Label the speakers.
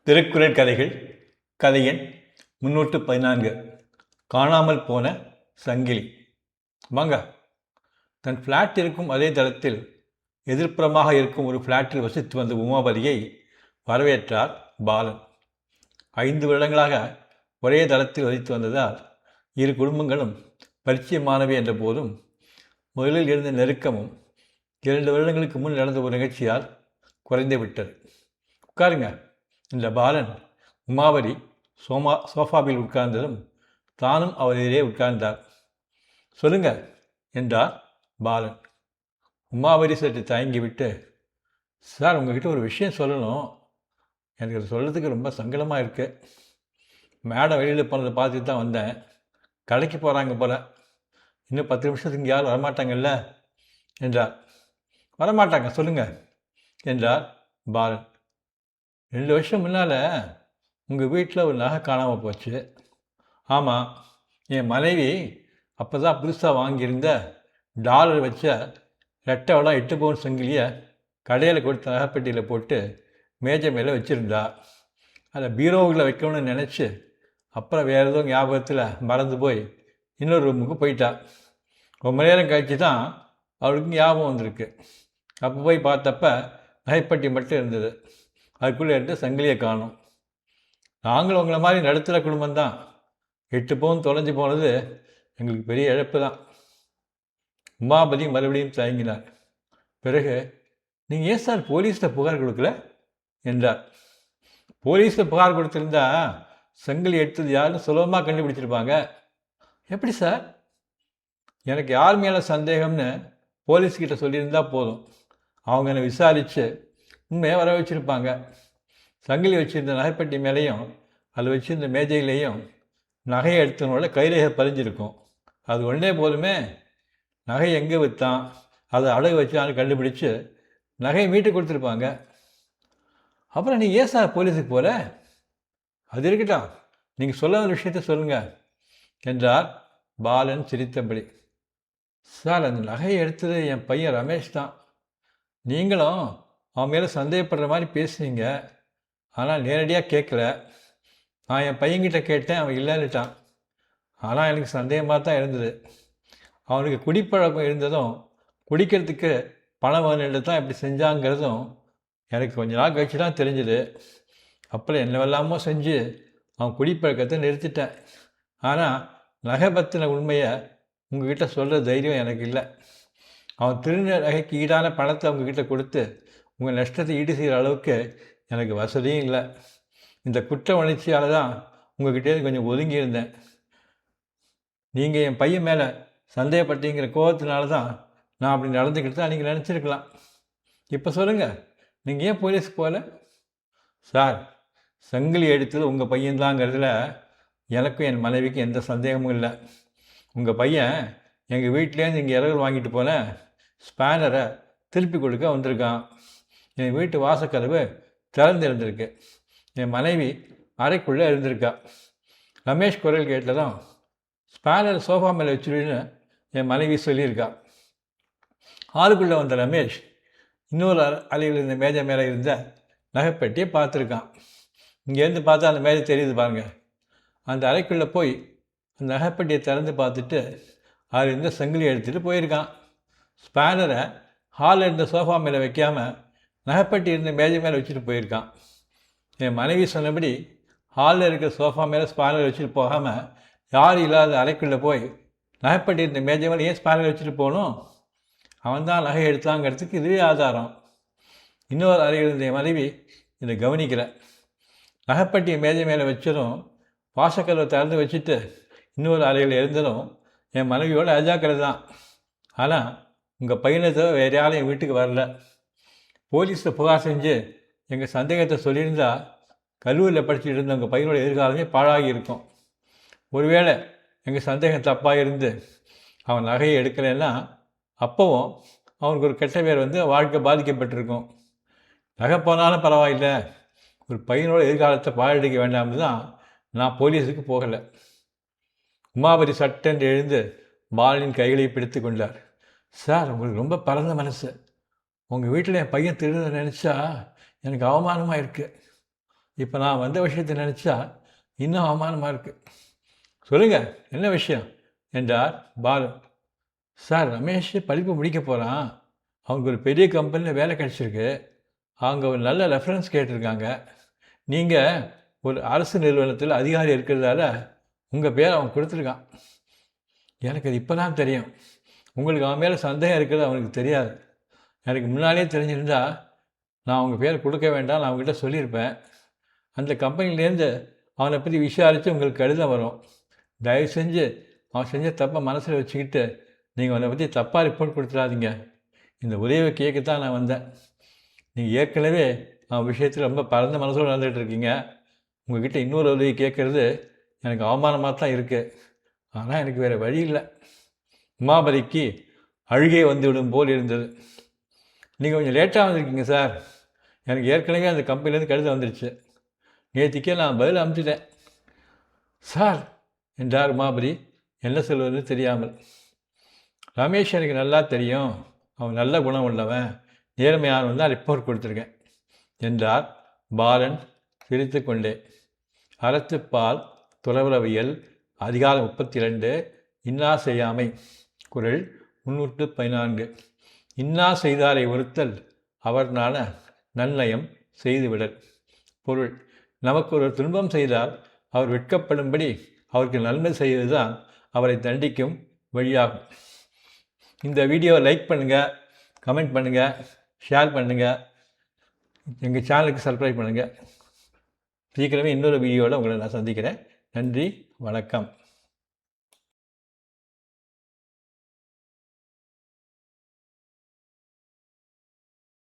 Speaker 1: திருக்குறள் கதைகள் கதை எண் 314 காணாமல் போன சங்கிலி. வாங்க. தன் ஃப்ளாட் இருக்கும் அதே தளத்தில் எதிர்ப்புறமாக இருக்கும் ஒரு ஃப்ளாட்டில் வசித்து வந்த உமாபதியை வரவேற்றார் பாலன். 5 வருடங்களாக ஒரே தளத்தில் வசித்து வந்ததால் இரு குடும்பங்களும் பரிச்சயமானவை என்ற போதும் முதலில் இருந்த நெருக்கமும் 2 வருடங்களுக்கு முன் நடந்த ஒரு நிகழ்ச்சியால் குறைந்து விட்டது. உட்காருங்க. இந்த பாலன் உமாவதி சோஃபாவில் உட்கார்ந்ததும் தானும் அவர் எதிரே உட்கார்ந்தார். சொல்லுங்க என்றார் பாலன். உமாவதி சற்று தயங்கிவிட்டு, சார், உங்ககிட்ட ஒரு விஷயம் சொல்லணும். எனக்கு அது சொல்கிறதுக்கு ரொம்ப சங்கடமாக இருக்கு. மேடம் வெளியில் போனதை பார்த்துட்டு தான் வந்தேன். கடைக்கு போகிறாங்க போல. இன்னும் 10 நிமிஷத்துக்கு யாரும் வரமாட்டாங்கல்ல என்றார். வரமாட்டாங்க, சொல்லுங்க என்றார் பாலன். 2 வருஷம் முன்னால் உங்கள் வீட்டில் ஒரு நகை காணாமல் போச்சு. ஆமாம், என் மனைவி அப்போ தான் புதுசாக வாங்கியிருந்த டாலர் வச்ச ரெட்டவடம் 8 பவுன் சங்கிலியை கடையில் கொடுத்த நகைப்பட்டியில் போட்டு மேஜை மேலே வச்சுருந்தா. அதை பீரோவில் வைக்கணும்னு நினச்சி அப்புறம் வேறு ஏதோ ஞாபகத்தில் மறந்து போய் இன்னொரு ரூமுக்கு போயிட்டா. ரொம்ப நேரம் கழித்து தான் அவளுக்கு ஞாபகம் வந்திருக்கு. அப்போ போய் பார்த்தப்ப நகைப்பட்டி மட்டும் இருந்தது. அதுக்குள்ளே இருந்து சங்கிலியை காணும். நாங்களும் உங்களை மாதிரி நடுத்தர குடும்பம்தான். 8 பவுன் தொலைஞ்சு போனது எங்களுக்கு பெரிய இழப்பு தான். உமாபதி மறுபடியும் தயங்கினார். பிறகு, நீங்கள் ஏன் சார் போலீஸில் புகார் கொடுக்கல என்றார். போலீஸில் புகார் கொடுத்துருந்தா சங்கிலி எடுத்தது யாருன்னு சுலபமாக கண்டுபிடிச்சிருப்பாங்க. எப்படி சார்? எனக்கு யார் மேலே சந்தேகம்னு போலீஸ்கிட்ட சொல்லியிருந்தா போதும். அவங்க என்னை விசாரித்து உண்மையை வர வச்சுருப்பாங்க. சங்கிலி வச்சுருந்த நகைப்பட்டி மேலேயும் அதில் வச்சுருந்த மேஜையிலையும் நகையை எடுத்தனோட கைரேகை பதிஞ்சிருக்கும். அது ஒன்றே போதுமே. நகை எங்கே விற்றான், அதை அடகு வச்சான்னு கண்டுபிடிச்சு நகையை மீட்டு கொடுத்துருப்பாங்க. அப்புறம் நீ ஏன் சார் போலீஸுக்கு போகிற? அது இருக்கட்டும், நீங்கள் சொல்லாத விஷயத்த சொல்லுங்கள் என்றார் பாலன் சிரித்தபடி. சார், அந்த நகையை எடுத்தது என் பையன் ரமேஷ் தான். நீங்களும் அவன் மேலே சந்தேகப்படுற மாதிரி பேசுனீங்க. ஆனால் நேரடியாக கேட்கல. நான் என் பையன்கிட்ட கேட்டேன், அவன் இல்லைன்னுட்டான். ஆனால் எனக்கு சந்தேகமாக தான் இருந்தது. அவனுக்கு குடிப்பழக்கம் இருந்ததும் குடிக்கிறதுக்கு பணம் வேணுட்டு தான் இப்படி செஞ்சாங்கிறதும் எனக்கு கொஞ்ச நாள் கழிச்சு தான் தெரிஞ்சுது. அப்புறம் என்னவெல்லாமோ செஞ்சு அவன் குடிப்பழக்கத்தை நிறுத்திட்டேன். ஆனால் நகை பற்றின உண்மையை உங்ககிட்ட சொல்கிற தைரியம் எனக்கு இல்லை. அவன் திருந நகைக்கு ஈடான பணத்தை அவங்கக்கிட்ட கொடுத்து உங்கள் நஷ்டத்தை ஈடு செய்கிற அளவுக்கு எனக்கு வசதியும் இல்லை. இந்த குற்ற உணர்ச்சியால் தான் உங்கள்கிட்டே கொஞ்சம் ஒதுங்கி இருந்தேன். நீங்கள் என் பையன் மேலே சந்தேகப்பட்டீங்கிற கோபத்தினால தான் நான் அப்படி நடந்துக்கிட்டு தான் நீங்கள் நினச்சிருக்கலாம். இப்போ சொல்லுங்கள், நீங்கள் ஏன் போலீஸுக்கு போகல? சார், சங்கிலி எடுத்தது உங்கள் பையன்தாங்கிறதுல எனக்கும் என் மனைவிக்கும் எந்த சந்தேகமும் இல்லை. உங்கள் பையன் எங்கள் வீட்டிலேருந்து இங்கே இரவு வாங்கிட்டு போன ஸ்பேனரை திருப்பி கொடுக்க வந்திருக்கான். என் வீட்டு வாசக்கதவு திறந்து இருந்திருக்கு. என் மனைவி அறைக்குள்ளே இருந்திருக்கா. ரமேஷ் குரல் கேட்டதும் ஸ்பேனர் சோஃபா மேலே வச்சுருன்னு என் மனைவி சொல்லியிருக்கா. ஆளுக்குள்ளே வந்த ரமேஷ் இன்னொரு அறையில் இருந்த மேஜை மேலே இருந்த நகைப்பெட்டியை பார்த்துருக்கான். இங்கேருந்து பார்த்தா அந்த மேஜை தெரியுது பாருங்கள். அந்த அறைக்குள்ளே போய் அந்த நகைப்பெட்டியை திறந்து பார்த்துட்டு அதில் இருந்த சங்கிலி எடுத்துகிட்டு போயிருக்கான். ஸ்பேனரை ஹாலில் இருந்த சோஃபா மேலே வைக்காமல் நகைப்பட்டி இருந்த மேஜை மேலே வச்சுட்டு போயிருக்கான். என் மனைவி சொன்னபடி ஹாலில் இருக்கிற சோஃபா மேலே ஸ்பேனர் வச்சுட்டு போகாமல் யாரும் இல்லாத அறைக்குள்ளே போய் நகைப்பட்டி இருந்த மேஜை மேலே ஏன் ஸ்பேனர் வச்சுட்டு போகணும்? அவன் தான் நகை எடுத்தாங்கிறதுக்கு இதுவே ஆதாரம். இன்னொரு அறையில் இருந்த என் மனைவி இதை கவனிக்கலை. நகைப்பட்டியை மேஜை மேலே வச்சதும் வாசக்கதவை திறந்து வச்சுட்டு இன்னொரு அறையில் இருந்ததும் என் மனைவியோட அஜாக்கிரதை தான். ஆனால் உங்கள் பையனை தவிர வேறு யாரும் என் வீட்டுக்கு வரல. போலீஸில் புகார் செஞ்சு எங்கள் சந்தேகத்தை சொல்லியிருந்தா கல்லூரியில் படிச்சுட்டு இருந்த உங்கள் பையனோட எதிர்காலமே பாழாகி இருக்கும். ஒருவேளை எங்கள் சந்தேகம் தப்பாக இருந்து அவன் நகையை எடுக்கலைன்னா அப்போவும் அவனுக்கு ஒரு கெட்ட பேர் வந்து வாழ்க்கை பாதிக்கப்பட்டிருக்கும். நகை போனாலும் பரவாயில்லை, ஒரு பையனோட எதிர்காலத்தை பாழடிக்க வேண்டாம்னு தான் நான் போலீஸுக்கு போகலை. உமாபதி சட்டென்று எழுந்து பாலனின் கைகளை பிடித்து கொண்டார். சார், உங்களுக்கு ரொம்ப பரந்த மனசு. உங்கள் வீட்டில் என் பையன் திருட நினச்சா எனக்கு அவமானமாக இருக்குது. இப்போ நான் வந்த விஷயத்தை நினச்சா இன்னும் அவமானமாக இருக்குது. சொல்லுங்கள், என்ன விஷயம் என்றார் பாலு. சார், ரமேஷ் படிப்பு முடிக்க போகிறான். அவனுக்கு ஒரு பெரிய கம்பெனியில் வேலை கிடச்சிருக்கு. அவங்க ஒரு நல்ல ரெஃபரன்ஸ் கேட்டிருக்காங்க. நீங்கள் ஒரு அரசு நிறுவனத்தில் அதிகாரி இருக்கிறதால உங்கள் பேர் அவன் கொடுத்துருக்கான். எனக்கு அது இப்போ தான் தெரியும். உங்களுக்கு அவன் மேலே சந்தேகம் இருக்கிறது அவனுக்கு தெரியாது. எனக்கு முன்னாலே தெரிஞ்சிருந்தால் நான் உங்கள் பேரை கொடுக்க வேண்டாம், நான் அவங்ககிட்ட சொல்லியிருப்பேன். அந்த கம்பெனிலேருந்து அவனை பற்றி விசாரித்து உங்களுக்கு கடிதம் வரும். தயவு செஞ்சு அவன் செஞ்ச தப்பை மனசில் வச்சுக்கிட்டு நீங்கள் அவனை பற்றி தப்பாக ரிப்போர்ட் கொடுத்துடாதீங்க. இந்த உதவியை கேட்கத்தான் நான் வந்தேன். நீங்கள் ஏற்கனவே அவன் விஷயத்தில் ரொம்ப பரந்த மனசோடு நடந்துகிட்டு இருக்கீங்க. உங்கள்கிட்ட இன்னொரு உதவி கேட்குறது எனக்கு அவமானமாக தான் இருக்குது. ஆனால் எனக்கு வேறு வழி இல்லை. உமாபதிக்கு அழுகே வந்துவிடும் போல் இருந்தது. நீங்கள் கொஞ்சம் லேட்டாக வந்திருக்கீங்க சார். எனக்கு ஏற்கனவே அந்த கம்பெனிலேருந்து கடிதம் வந்துருச்சு. நேற்றுக்கே நான் பதில் அனுப்பிச்சிட்டேன் சார் என்றார் உமாபதி, என்ன சொல்வது தெரியாமல். ரமேஷ் எனக்கு நல்லா தெரியும். அவன் நல்ல குணம் உள்ளவன், நேர்மையானவன் தான் ரிப்போர்ட் கொடுத்துருக்கேன் என்றார் பாலன் சிரித்து கொண்டே. அறத்துப்பால் துறவரவியல் அதிகாரம் 32 இன்னா செய்யாமை. குறள் 314. இன்னா செய்தாரை ஒருத்தல் அவர் நாண நன்னயம் செய்துவிடல். பொருள்: நமக்கு ஒரு துன்பம் செய்தால் அவர் வெட்கப்படும்படி அவருக்கு நன்மை செய்வதுதான் அவரை தண்டிக்கும் வழியாகும். இந்த வீடியோவை லைக் பண்ணுங்கள், கமெண்ட் பண்ணுங்கள், ஷேர் பண்ணுங்கள், எங்கள் சேனலுக்கு சப்ஸ்கிரைப் பண்ணுங்கள். சீக்கிரமே இன்னொரு வீடியோவில் உங்களை நான் சந்திக்கிறேன். நன்றி, வணக்கம்.